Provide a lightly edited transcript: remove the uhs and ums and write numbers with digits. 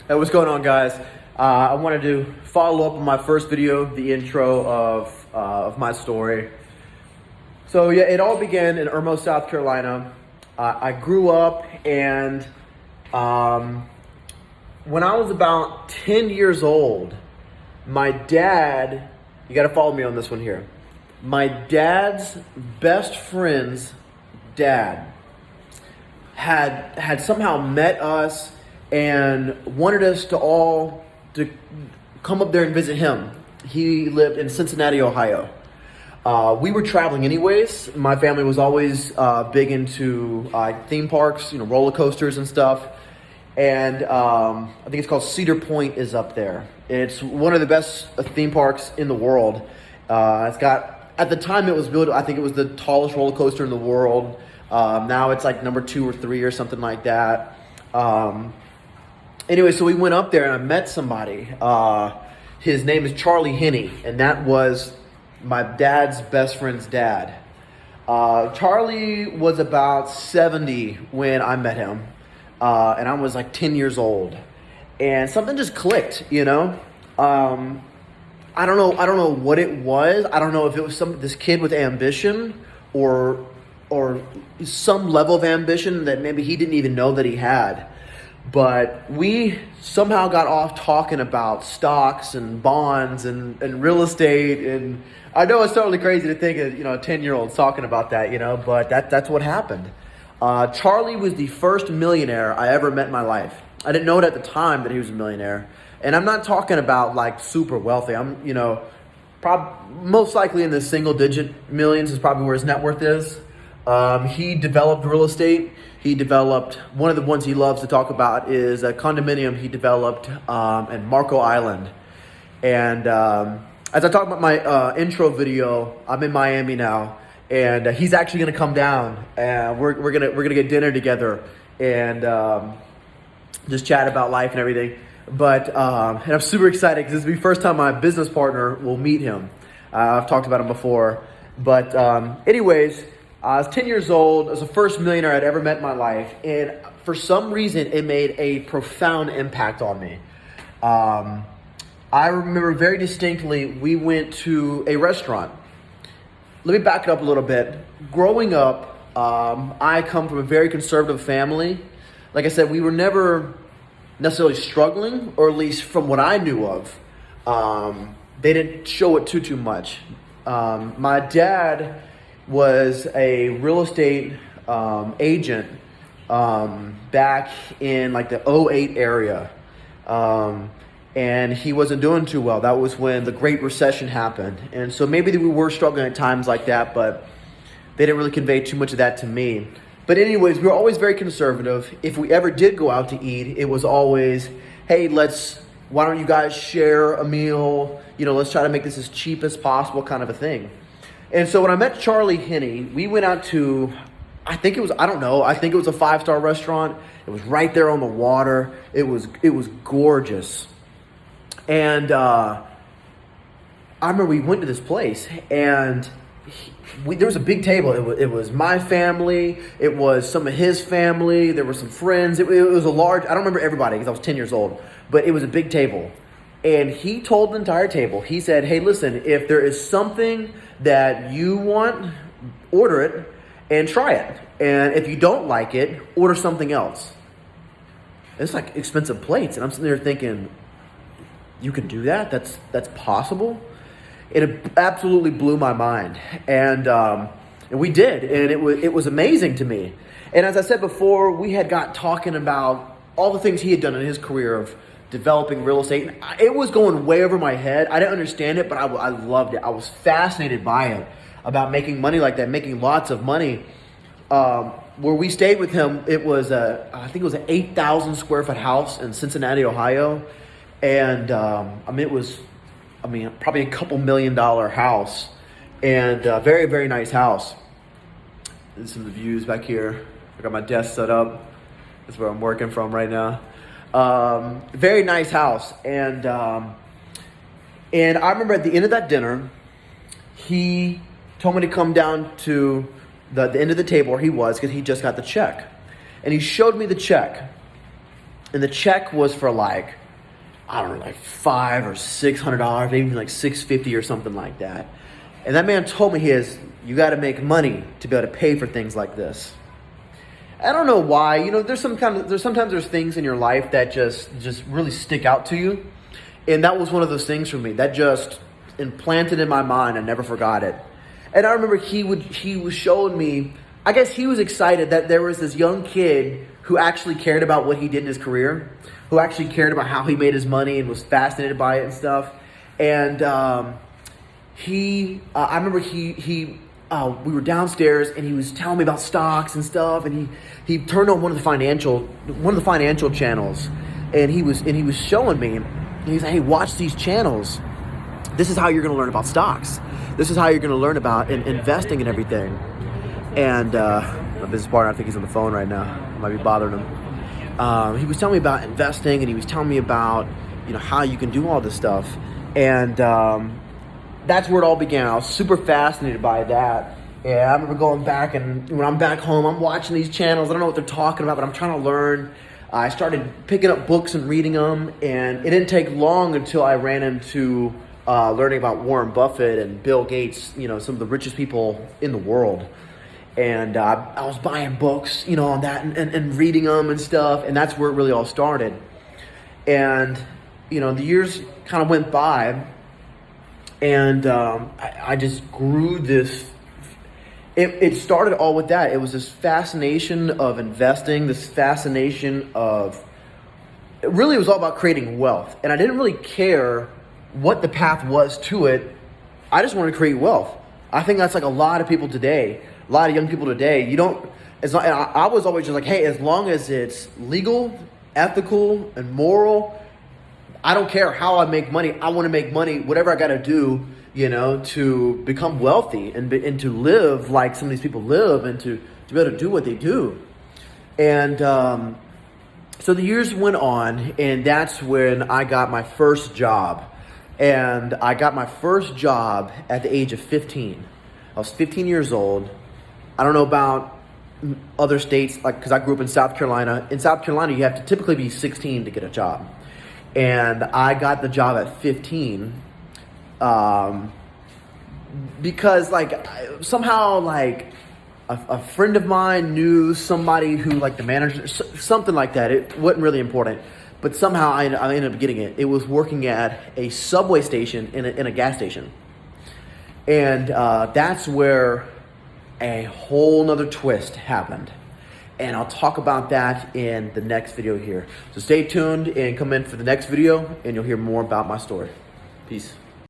Hey, what's going on, guys? I wanted to follow up on my first video, the intro of my story. So yeah, it all began in Irmo, South Carolina. I grew up, and when I was about 10 years old, my dad, you got to follow me on this one here. My dad's best friend's dad had somehow met us and wanted us to all to come up there and visit him. He lived in Cincinnati, Ohio. We were traveling anyways. My family was always big into theme parks, roller coasters and stuff. And I think it's called Cedar Point is up there. It's one of the best theme parks in the world. It's got, at the time it was built, I think it was the tallest roller coaster in the world. Now it's like number 2 or 3 or something like that. Anyway, so we went up there and I met somebody. His name is Charlie Henney, and that was my dad's best friend's dad. Charlie was about 70 when I met him, and I was like 10 years old, and something just clicked, I don't know what it was. I don't know if it was this kid with ambition or some level of ambition that maybe he didn't even know that he had. But we somehow got off talking about stocks and bonds and real estate. And I know it's totally crazy to think of, a 10-year-old talking about that, but that's what happened. Charlie was the first millionaire I ever met in my life. I didn't know it at the time that he was a millionaire. And I'm not talking about like super wealthy. I'm, most likely in the single digit millions is probably where his net worth is. He developed real estate. He developed, one of the ones he loves to talk about is a condominium he developed in Marco Island. And as I talk about my intro video, I'm in Miami now, and he's actually going to come down, and we're gonna get dinner together and just chat about life and everything. But and I'm super excited because this will be the first time my business partner will meet him. I've talked about him before, but anyways. I was 10 years old. I was the first millionaire I'd ever met in my life. And for some reason, it made a profound impact on me. I remember very distinctly, we went to a restaurant. Let me back it up a little bit. Growing up, I come from a very conservative family. Like I said, we were never necessarily struggling, or at least from what I knew of. They didn't show it too much. My dad was a real estate agent back in like the 2008 area. And he wasn't doing too well. That was when the Great Recession happened. And so maybe we were struggling at times like that, but they didn't really convey too much of that to me. But anyways, we were always very conservative. If we ever did go out to eat, it was always, hey, why don't you guys share a meal? Let's try to make this as cheap as possible, kind of a thing. And so when I met Charlie Henney, we went out to, I think it was a 5-star restaurant. It was right there on the water. It was gorgeous. And I remember we went to this place, and there was a big table. It was my family. It was some of his family. There were some friends. It was a large, I don't remember everybody because I was 10 years old, but it was a big table. And he told the entire table, he said, hey, listen, if there is something that you want, order it and try it. And if you don't like it, order something else. It's like expensive plates. And I'm sitting there thinking, you can do that? That's possible? It absolutely blew my mind. And we did. And it was amazing to me. And as I said before, we had got talking about all the things he had done in his career of developing real estate. It was going way over my head. I didn't understand it, but I loved it. I was fascinated by it, about making money like that, making lots of money. Where we stayed with him, it was I think it was an 8,000 square foot house in Cincinnati, Ohio. And it was probably a couple $1 million house, and very, very nice house. This is some of the views back here. I got my desk set up. That's where I'm working from right now. Very nice house. And I remember at the end of that dinner, he told me to come down to the end of the table where he was, because he just got the check. And he showed me the check. And the check was for like, I don't know, like $500 or $600, maybe like $650 or something like that. And that man told me you got to make money to be able to pay for things like this. I don't know why. You know, sometimes there's things in your life that just really stick out to you. And that was one of those things for me that just implanted in my mind. I never forgot it. And I remember he was showing me, I guess he was excited that there was this young kid who actually cared about what he did in his career, who actually cared about how he made his money and was fascinated by it and stuff. And I remember we were downstairs and he was telling me about stocks and stuff, and he turned on one of the financial channels, and he was showing me, and he's like, hey, watch these channels. This is how you're going to learn about stocks. This is how you're going to learn about investing and everything. And my business partner, I think he's on the phone right now. I might be bothering him. He was telling me about investing, and he was telling me about, you know, how you can do all this stuff. And that's where it all began. I was super fascinated by that. And I remember going back, and when I'm back home, I'm watching these channels. I don't know what they're talking about, but I'm trying to learn. I started picking up books and reading them, and it didn't take long until I ran into learning about Warren Buffett and Bill Gates, you know, some of the richest people in the world. And I was buying books, you know, on that and reading them and stuff. And that's where it really all started. And, you know, the years kind of went by, and I just grew this. It started all with that. It was this fascination of investing, this fascination of, it was all about creating wealth. And I didn't really care what the path was to it. I just wanted to create wealth. I think that's like a lot of people today. A lot of young people today, I was always just like, hey, as long as it's legal, ethical, and moral, I don't care how I make money. I want to make money, whatever I got to do, you know, to become wealthy and to live like some of these people live, and to be able to do what they do. And so the years went on, and that's when I got my first job. And I got my first job at the age of 15. I was 15 years old. I don't know about other states, like, because I grew up in South Carolina. In South Carolina, you have to typically be 16 to get a job. And I got the job at 15 because, like, somehow, like, a friend of mine knew somebody who, like, the manager, something like that. It wasn't really important. But somehow I ended up getting it. It was working at a subway station in a gas station. And that's where a whole nother twist happened. And I'll talk about that in the next video here. So stay tuned and come in for the next video, and you'll hear more about my story. Peace.